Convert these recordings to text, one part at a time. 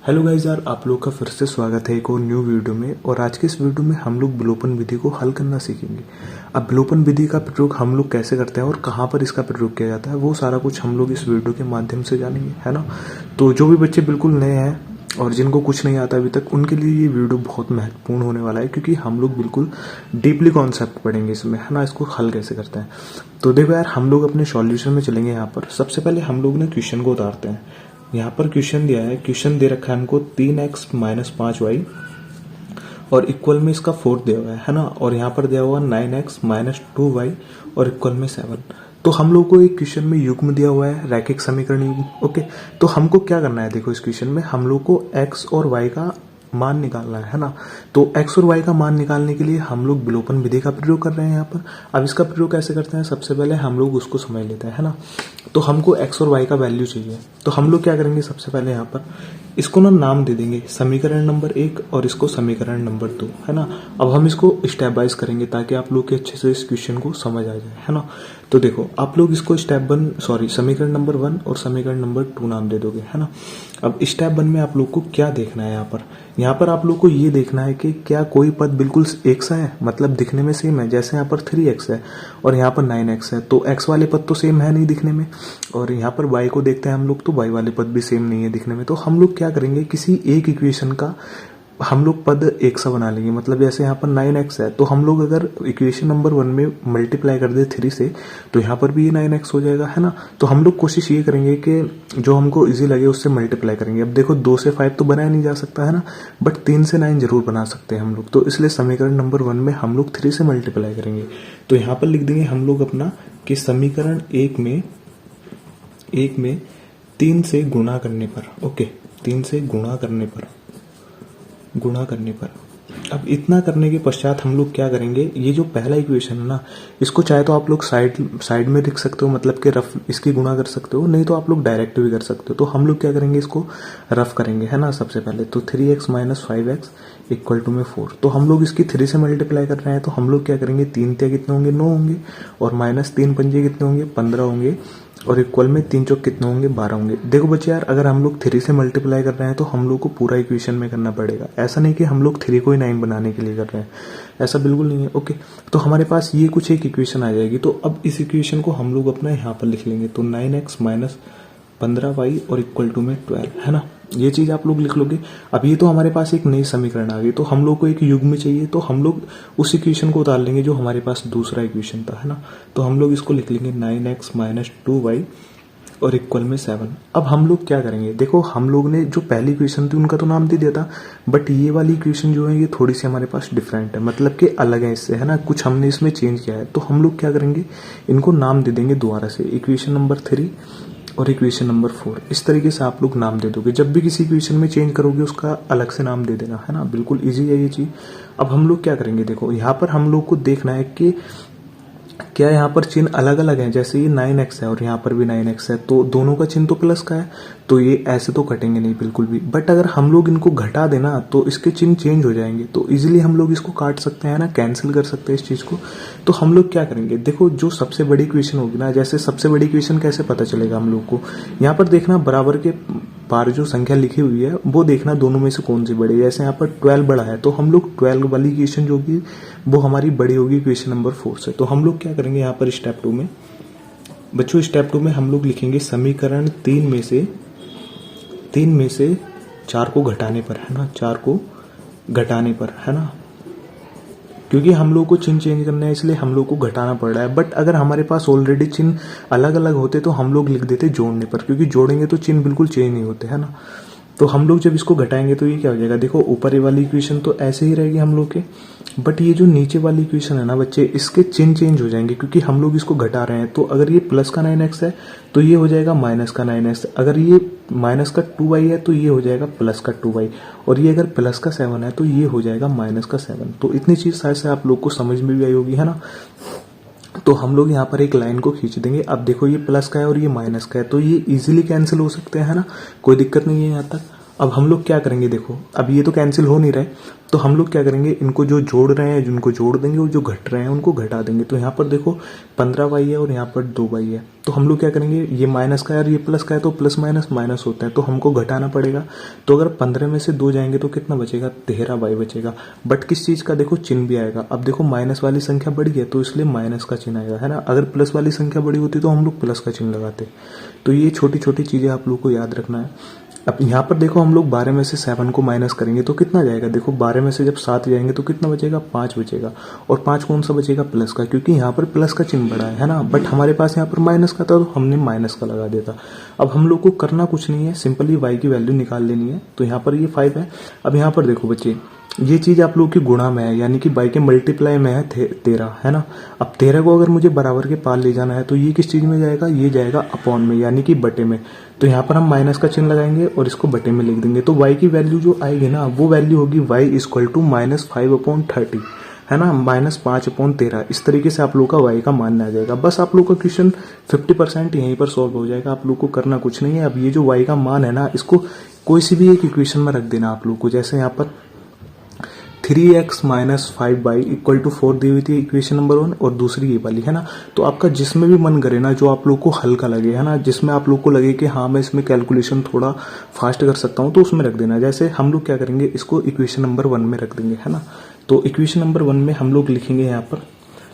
Hello guys यार, आप लोग का फिर से स्वागत है एक और न्यू वीडियो में। और आज के इस वीडियो में हम लोग विलोपन विधि को हल करना सीखेंगे। अब विलोपन विधि का प्रयोग हम लोग कैसे करते हैं और कहाँ पर इसका प्रयोग किया जाता है, वो सारा कुछ हम लोग इस वीडियो के माध्यम से जानेंगे, है ना। तो जो भी बच्चे बिल्कुल नए हैं और जिनको कुछ नहीं आता अभी तक, उनके लिए ये वीडियो बहुत महत्वपूर्ण होने वाला है, क्योंकि हम लोग बिल्कुल डीपली कॉन्सेप्ट पढ़ेंगे इसमें, है ना। इसको हल कैसे करते हैं, तो देखो यार, हम लोग अपने सॉल्यूशन में चलेंगे। यहाँ पर सबसे पहले हम लोग ने क्वेश्चन को उतारते हैं। यहाँ पर क्वेश्चन दिया है, क्वेश्चन दे रखा है हमको 3x माइनस 5y और इक्वल में इसका 4 दिया हुआ है ना। और यहाँ पर दिया हुआ 9x माइनस 2y और इक्वल में 7। तो हम लोग को एक क्वेश्चन में युग्म दिया हुआ है, रैखिक समीकरण युग्म। ओके, तो हमको क्या करना है, देखो इस क्वेश्चन में हम लोग को x और y का मान निकालना है ना। तो x और y का मान निकालने के लिए हम लोग विलोपन विधि का प्रयोग कर रहे हैं यहाँ पर। अब इसका प्रयोग कैसे करते हैं, सबसे पहले हम लोग उसको समझ लेते हैं, है ना। तो हमको x और y का वैल्यू चाहिए, तो हम लोग क्या करेंगे, सबसे पहले यहाँ पर इसको ना नाम दे देंगे, समीकरण नंबर 1 और इसको समीकरण नंबर 2, है ना। अब हम इसको स्टेप वाइज करेंगे ताकि आप लोग के अच्छे से इस क्वेश्चन को समझ आ जाए, है ना। तो देखो आप लोग इसको समीकरण नंबर 1 और समीकरण नंबर 2 नाम दे दोगे, है ना। अब स्टेप 1 में आप लोग को क्या देखना है, यहाँ पर आप लोग को ये देखना है कि क्या कोई पद बिल्कुल एक सा है, मतलब दिखने में सेम है। जैसे यहाँ पर 3x है और यहाँ पर 9x है, तो x वाले पद तो सेम है नहीं दिखने में। और यहाँ पर y को देखते हैं हम लोग, तो y वाले पद भी सेम नहीं है दिखने में। तो हम लोग क्या करेंगे, किसी एक इक्वेशन का हम लोग पद एक सा बना लेंगे। मतलब जैसे यहाँ पर 9x है, तो हम लोग अगर इक्वेशन नंबर 1 में मल्टीप्लाई कर दे 3 से, तो यहाँ पर भी ये 9x हो जाएगा, है ना। तो हम लोग कोशिश ये करेंगे कि जो हमको इजी लगे उससे मल्टीप्लाई करेंगे। अब देखो 2 से 5 तो बनाया नहीं जा सकता, है ना, बट 3 से 9 जरूर बना सकते हैं हम लोग। तो इसलिए समीकरण नंबर 1 में हम लोग 3 से मल्टीप्लाई करेंगे। तो यहाँ पर लिख देंगे हम लोग अपना कि समीकरण 1 में 3 से गुणा करने पर, ओके, 3 से गुणा करने पर अब इतना करने के पश्चात हम लोग क्या करेंगे, ये जो पहला इक्वेशन है ना, इसको चाहे तो आप लोग साइड में लिख सकते हो, मतलब कि रफ इसकी गुणा कर सकते हो, नहीं तो आप लोग डायरेक्ट भी कर सकते हो। तो हम लोग क्या करेंगे, इसको रफ करेंगे, है ना। सबसे पहले तो 3x minus 5x equal to में 4। तो हम लोग इसकी 3 से मल्टीप्लाई कर रहे हैं, तो हम लोग क्या करेंगे, 3 ते कितने होंगे, 9 होंगे, और माइनस 3 पंजे कितने होंगे, 15 होंगे, और इक्वल में 3 चौक कितने होंगे, 12 होंगे। देखो बच्चे यार, अगर हम लोग 3 से मल्टीप्लाई कर रहे हैं तो हम लोग को पूरा इक्वेशन में करना पड़ेगा। ऐसा नहीं कि हम लोग 3 को ही 9 बनाने के लिए कर रहे हैं, ऐसा बिल्कुल नहीं है। ओके, तो हमारे पास ये कुछ एक इक्वेशन आ जाएगी। तो अब इस इक्वेशन को हम लोग अपना यहाँ पर लिख लेंगे। तो 9x माइनस 15y और इक्वल टू में 12, है ना। ये चीज आप लोग लिख लोगे। अब ये तो हमारे पास एक नई समीकरण आ गई। तो हम लोग को एक युग्म चाहिए, तो हम लोग उस इक्वेशन को उतार लेंगे जो हमारे पास दूसरा इक्वेशन था, है ना। तो हम लोग इसको लिख लेंगे 9x माइनस 2y और इक्वल में 7। अब हम लोग क्या करेंगे, देखो हम लोग ने जो पहली इक्वेशन थी उनका तो नाम दे दिया था, बट ये वाली इक्वेशन जो है ये थोड़ी सी हमारे पास डिफरेंट है, मतलब कि अलग है इससे, है ना। कुछ हमने इसमें चेंज किया है। तो हम लोग क्या करेंगे, इनको नाम दे देंगे दोबारा से, इक्वेशन नंबर 3 और इक्वेशन नंबर 4। इस तरीके से आप लोग नाम दे दोगे। जब भी किसी इक्वेशन में चेंज करोगे उसका अलग से नाम दे देना, है ना। बिल्कुल इजी है ये चीज। अब हम लोग क्या करेंगे, देखो यहाँ पर हम लोग को देखना है कि क्या यहाँ पर चिन्ह अलग अलग हैं। जैसे ये 9x है और यहाँ पर भी 9x है, तो दोनों का चिन्ह तो प्लस का है, तो ये ऐसे तो कटेंगे नहीं बिल्कुल भी। बट अगर हम लोग इनको घटा देना तो इसके चिन्ह चेंज हो जाएंगे, तो इजीली हम लोग इसको काट सकते हैं ना, कैंसिल कर सकते हैं इस चीज को। तो हम लोग क्या करेंगे, देखो जो सबसे बड़ी इक्वेशन होगी ना, जैसे सबसे बड़ी इक्वेशन कैसे पता चलेगा हम लोग को, यहाँ पर देखना बराबर के पार जो संख्या लिखी हुई है वो देखना दोनों में से कौन सी बड़ी है। जैसे यहाँ पर 12 बड़ा है, तो हम लोग 12 वाली इक्वेशन जो होगी वो हमारी बड़ी होगी इक्वेशन नंबर 4 से। तो हम लोग क्या करेंगे, यहाँ पर स्टेप 2 में बच्चों, स्टेप 2 में हम लोग लिखेंगे समीकरण 3 में से 4 को घटाने पर, है ना, 4 को घटाने पर, है ना। क्योंकि हम लोग को चिन्ह चेंज करना है इसलिए हम लोग को घटाना पड़ रहा है। बट अगर हमारे पास ऑलरेडी चिन्ह अलग अलग होते तो हम लोग लिख देते जोड़ने पर, क्योंकि जोड़ेंगे तो चिन्ह बिल्कुल चेंज नहीं होते, है ना। तो हम लोग जब इसको घटाएंगे तो ये क्या हो जाएगा, देखो ऊपर ये वाली इक्वेशन तो ऐसे ही रहेगी हम लोग के, बट ये जो नीचे वाली इक्वेशन है ना बच्चे, इसके चिन्ह चेंज हो जाएंगे क्योंकि हम लोग इसको घटा रहे हैं। तो अगर ये प्लस का 9x है तो ये हो जाएगा माइनस का 9x, अगर ये माइनस का 2y है तो ये हो जाएगा प्लस का 2y, और ये अगर प्लस का 7 है तो ये हो जाएगा माइनस का 7। तो इतनी चीज शायद से आप लोग को समझ में भी आई होगी, है ना। तो हम लोग यहाँ पर एक लाइन को खींच देंगे। अब देखो ये प्लस का है और ये माइनस का है, तो ये इजीली कैंसिल हो सकते हैं, है ना, कोई दिक्कत नहीं है यहाँ तक। अब हम लोग क्या करेंगे, देखो अब ये तो कैंसिल हो नहीं रहे, तो हम लोग क्या करेंगे, इनको जो जोड़ रहे हैं जिनको जोड़ देंगे और जो घट रहे हैं उनको घटा देंगे। तो यहाँ पर देखो 15y है और यहाँ पर 2y है, तो हम लोग क्या करेंगे, ये माइनस का है और ये प्लस का है, तो प्लस माइनस माइनस होता है, तो हमको घटाना पड़ेगा। तो अगर 15 में से 2 जाएंगे तो कितना बचेगा, 13y बचेगा। बट किस चीज का देखो चिन्ह भी आएगा। अब देखो माइनस वाली संख्या बढ़ी है तो इसलिए माइनस का चिन्ह आएगा, है ना। अगर प्लस वाली संख्या बड़ी होती तो हम लोग प्लस का चिन्ह लगाते। तो ये छोटी छोटी चीजें आप लोग को याद रखना है। अब यहाँ पर देखो हम लोग 12 में से 7 को माइनस करेंगे तो कितना जाएगा, देखो 12 में से जब 7 जाएंगे तो कितना बचेगा, 5 बचेगा। और 5 कौन सा बचेगा, प्लस का, क्योंकि यहाँ पर प्लस का चिन्ह बड़ा है ना। बट हमारे पास यहाँ पर माइनस का था तो हमने माइनस का लगा दिया था। अब हम लोग को करना कुछ नहीं है, सिंपली वाई की वैल्यू निकाल लेनी है। तो यहाँ पर ये 5 है। अब यहाँ पर देखो बच्चे, ये चीज आप लोग की गुणा में है, यानी कि बाई के मल्टीप्लाई में है 13, है ना। अब 13 को अगर मुझे बराबर के पार ले जाना है तो ये किस चीज में जाएगा, ये जाएगा अपॉन में, यानी कि बटे में। तो यहाँ पर हम माइनस का चिन्ह लगाएंगे और इसको बटे में लिख देंगे। तो y की वैल्यू जो आएगी ना, वो वैल्यू होगी y इक्वल टू -5/30, है ना, -5/13। इस तरीके से आप लोग का y का मान आ जाएगा। बस आप लोग का क्वेश्चन 50% यहीं पर सॉल्व हो जाएगा। आप लोग को करना कुछ नहीं है। अब ये जो y का मान है ना, इसको कोई सी भी एक इक्वेशन में रख देना आप लोग को। जैसे यहाँ पर 3x - 5y इक्वल टू 4 दी हुई थी इक्वेशन नंबर 1, और दूसरी ये वाली, है ना। तो आपका जिसमें भी मन करे ना, जो आप लोग को हल्का लगे, है ना, जिसमें आप लोग को लगे कि हाँ मैं इसमें कैलकुलेशन थोड़ा फास्ट कर सकता हूँ, तो उसमें रख देना। जैसे हम लोग क्या करेंगे, इसको इक्वेशन नंबर 1 में रख देंगे, है ना। तो इक्वेशन नंबर 1 में हम लोग लिखेंगे यहाँ पर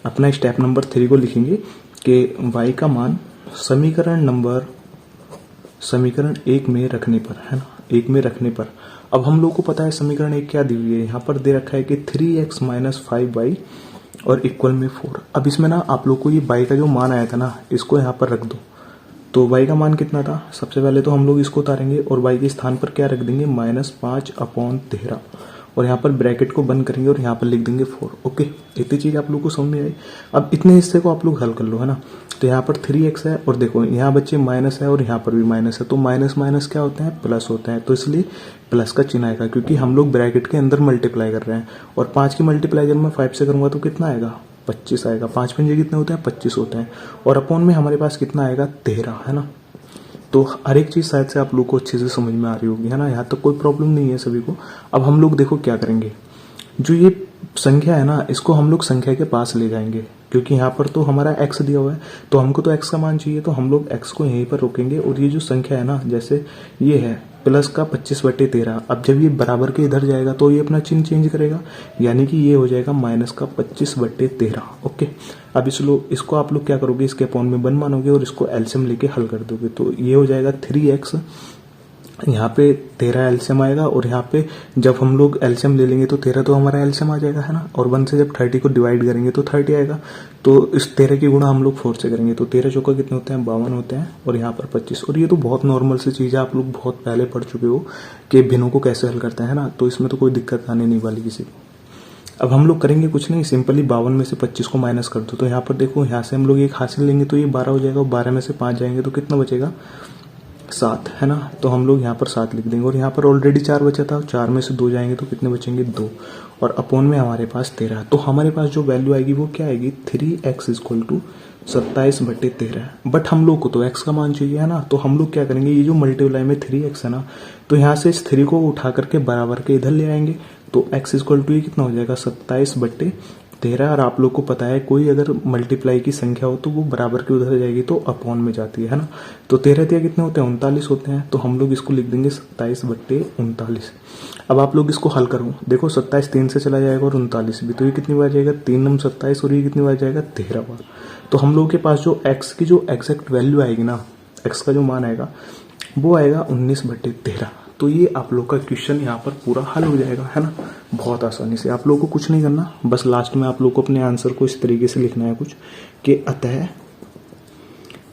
अपना स्टेप नंबर 3 को लिखेंगे कि y का मान समीकरण 1 में रखने पर, है ना, 1 में रखने पर। अब हम लोग को पता है समीकरण 1 क्या दी हुई है, यहाँ पर दे रखा है कि 3x - 5y और इक्वल में 4। अब इसमें ना आप लोग को ये y का जो मान आया था ना, इसको यहाँ पर रख दो। तो y का मान कितना था, सबसे पहले तो हम लोग इसको उतारेंगे और y के स्थान पर क्या रख देंगे, -5/13, और यहाँ पर ब्रैकेट को बंद करेंगे और यहाँ पर लिख देंगे 4। ओके, इतनी चीज आप लोग को समझ में आई। अब इतने हिस्से को आप लोग हल कर लो, है ना। तो यहाँ पर 3x है और देखो यहाँ बच्चे माइनस है और यहाँ पर भी माइनस है, तो माइनस माइनस क्या होते हैं, प्लस होते हैं। तो इसलिए प्लस का चिन्ह आएगा, क्योंकि हम लोग ब्रैकेट के अंदर मल्टीप्लाई कर रहे हैं। और 5 की मल्टीप्लाई जब मैं 5 से करूंगा तो कितना आएगा, 25 आएगा। 5 पंजे कितने होते हैं, 25 होते हैं। और अपॉन में हमारे पास कितना आएगा, 13, है ना। तो हर एक चीज शायद से आप लोग को अच्छे से समझ में आ रही होगी, है ना। यहाँ तक कोई प्रॉब्लम नहीं है सभी को। अब हम लोग देखो क्या करेंगे, जो ये संख्या है ना, इसको हम लोग संख्या के पास ले जाएंगे, क्योंकि यहाँ पर तो हमारा x दिया हुआ है, तो हमको तो x का मान चाहिए, तो हम लोग x को यहीं पर रोकेंगे। और ये जो संख्या है ना, जैसे ये है प्लस का 25/13, अब जब ये बराबर के इधर जाएगा तो ये अपना चिन्ह चेंज करेगा, यानी कि ये हो जाएगा माइनस का 25/13। ओके, अब इसको आप लोग क्या करोगे, इसके अपॉन में 1 मानोगे और इसको एलसीएम लेके हल कर दोगे। तो ये हो जाएगा 3x, यहाँ पे 13 एलसीएम आएगा, और यहाँ पे जब हम लोग एलसीएम ले लेंगे तो 13 तो हमारा एलसीएम आ जाएगा, है ना। और 1 से जब 30 को डिवाइड करेंगे तो 30 आएगा। तो इस 13 की गुणा हम लोग 4 से करेंगे, तो 13 चौका कितने होते हैं, 52 होते हैं, और यहाँ पर 25। और ये तो बहुत नॉर्मल सी चीज है, आप लोग बहुत पहले पढ़ चुके हो कि भिन्नों को कैसे हल करते हैं, ना। तो इसमें तो कोई दिक्कत आने नहीं वाली किसी को। अब हम लोग करेंगे कुछ नहीं, सिंपली 52 में से 25 को माइनस कर दो। तो यहाँ पर देखो, यहाँ से हम लोग एक हासिल लेंगे तो ये 12 हो जाएगा, और 12 में से 5 जाएंगे तो कितना बचेगा, 7, है ना। तो हम लोग यहाँ पर 7 लिख देंगे, और यहाँ पर ऑलरेडी 4 बचा था, 4 में से 2 जाएंगे तो कितने बचेंगे, 2, और अपॉन में हमारे पास 13। तो हमारे पास जो वैल्यू आएगी वो क्या आएगी, 3x = 27/13। बट हम लोग को तो x का मान चाहिए, है ना। तो हम लोग क्या करेंगे, ये जो मल्टीप्लाई में 3x है ना, तो यहाँ से इस 3 को उठा करके बराबर के इधर ले आएंगे। तो x = ये कितना हो जाएगा, 27/13। और आप लोग को पता है कोई अगर मल्टीप्लाई की संख्या हो तो वो बराबर के उधर जाएगी तो अपॉन में जाती है ना। तो 13 कितने होते हैं, 39 होते हैं। तो हम लोग इसको लिख देंगे 27/39। अब आप लोग इसको हल करो, देखो 27 3 से चला जाएगा और 39 भी, तो ये कितनी बार जाएगा, 3 × 27, और ये कितनी बार जाएगा, 13 बार। तो हम लोग के पास जो x की जो एग्जैक्ट वैल्यू आएगी ना, x का जो मान आएगा वो आएगा 19/13। तो ये आप लोग का क्वेश्चन यहाँ पर पूरा हल हो जाएगा, है ना, बहुत आसानी से। आप लोगों को कुछ नहीं करना, बस लास्ट में आप लोग को अपने आंसर को इस तरीके से लिखना है कुछ कि अतः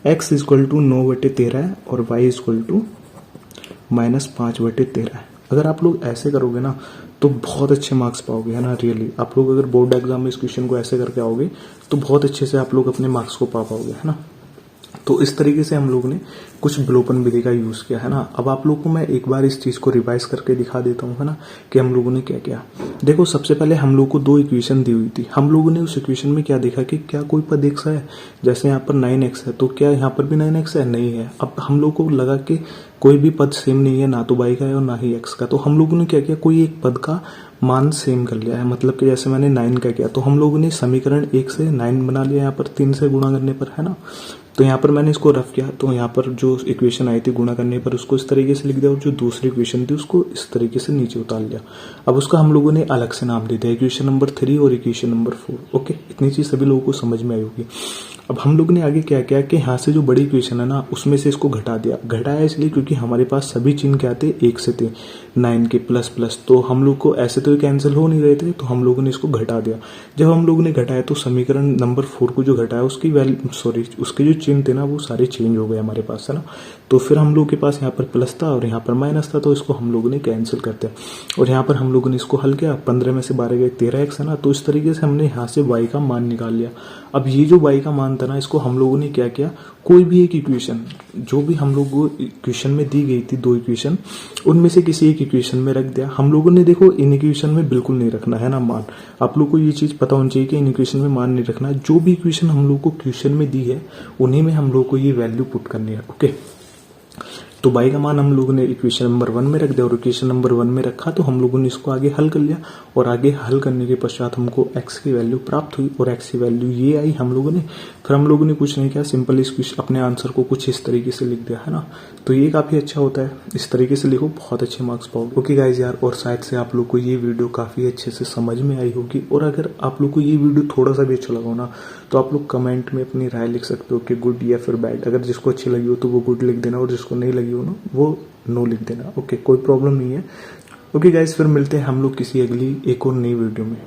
x = 9/13 है और y = -5/13 है। अगर आप लोग ऐसे करोगे ना तो बहुत अच्छे मार्क्स पाओगे, है ना। रियली आप लोग अगर बोर्ड एग्जाम में इस क्वेश्चन को ऐसे करके आओगे तो बहुत अच्छे से आप लोग अपने मार्क्स को पा पाओगे, है ना। तो इस तरीके से हम लोग ने कुछ विलोपन विधि का यूज किया है ना। अब आप लोग को मैं एक बार इस चीज को रिवाइज करके दिखा देता हूँ है ना, कि हम लोगों ने क्या किया। देखो सबसे पहले हम लोग को दो इक्वेशन दी हुई थी, हम लोगों ने उस इक्वेशन में क्या देखा कि क्या कोई पद x है, जैसे यहाँ पर 9x है तो क्या यहाँ पर भी 9x है, नहीं है। अब हम लोग को लगा कि कोई भी पद सेम नहीं है, ना तो y का है और ना ही x का, तो हम लोगों ने क्या किया, कोई एक पद का मान सेम कर लिया है। मतलब कि जैसे मैंने 9 का किया तो हम लोगों ने समीकरण 1 से 9 बना लिया यहाँ पर 3 से गुणा करने पर, है ना। तो यहाँ पर मैंने इसको रफ किया, तो यहाँ पर जो इक्वेशन आई थी गुणा करने पर उसको इस तरीके से लिख दिया, और जो दूसरी इक्वेशन थी उसको इस तरीके से नीचे उतार लिया। अब उसका हम लोगों ने अलग से नाम दे दिया, इक्वेशन नंबर 3 और इक्वेशन नंबर 4। ओके, इतनी चीज सभी लोगों को समझ में आई होगी। अब हम लोग ने आगे क्या किया कि यहाँ से जो बड़ी इक्वेशन है ना उसमें से इसको घटा दिया। घटाया इसलिए क्योंकि हमारे पास सभी चिन्ह क्या थे, एक से थे, 9 के प्लस प्लस, तो हम लोग को ऐसे तो कैंसिल हो नहीं रहे थे, तो हम लोगों ने इसको घटा दिया। जब हम लोगों ने घटाया तो समीकरण नंबर 4 को जो घटाया उसकी वैल्यू उसके जो चिन्ह थे ना वो सारे चेंज हो गए हमारे पास, है ना। तो फिर हम लोग के पास यहाँ पर प्लस था और यहाँ पर माइनस था, तो इसको हम लोगों ने कैंसिल कर दिया। और यहाँ पर हम लोगों ने इसको हल किया, 15 में से 12 गए 13x, है ना। तो इस तरीके से हमने यहाँ से y का मान निकाल लिया। अब ये जो y का मान था ना, इसको हम लोगों ने क्या किया, कोई भी एक इक्वेशन जो भी हम लोग को इक्वेशन में दी गई थी, दो इक्वेशन, उनमें से किसी एक इक्वेशन में रख दिया। हम लोगों ने देखो इन इक्वेशन में बिल्कुल नहीं रखना है ना मान, आप लोग को ये चीज पता होनी चाहिए कि इन इक्वेशन में मान नहीं रखना है। जो भी इक्वेशन हम लोग को क्वेश्चन में दी है उन्हीं में हम लोग को ये वैल्यू पुट करनी है। ओके, तो y का मान हम लोगों ने इक्वेशन नंबर 1 में रख दिया, और इक्वेशन नंबर 1 में रखा तो हम लोगों ने इसको आगे हल कर लिया, और आगे हल करने के पश्चात हमको x की वैल्यू प्राप्त हुई, और x की वैल्यू ये आई हम लोगों ने। फिर हम लोगों ने कुछ नहीं किया, सिंपल अपने आंसर को कुछ इस तरीके से लिख दिया, है ना। तो ये काफी अच्छा होता है, इस तरीके से लिखो, बहुत अच्छे मार्क्स पाओगे। ओके गाइज यार, और शायद से आप लोग को ये वीडियो काफी अच्छे से समझ में आई होगी, और अगर आप लोग को ये वीडियो थोड़ा सा भी अच्छा लगा हो ना, तो आप लोग कमेंट में अपनी राय लिख सकते हो कि गुड या फिर बैड। अगर जिसको अच्छी लगी हो तो वो गुड लिख देना, और जिसको नहीं लगी हो ना वो नो लिख देना। ओके, कोई प्रॉब्लम नहीं है। ओके गाइज, फिर मिलते हैं हम लोग किसी अगली एक और नई वीडियो में।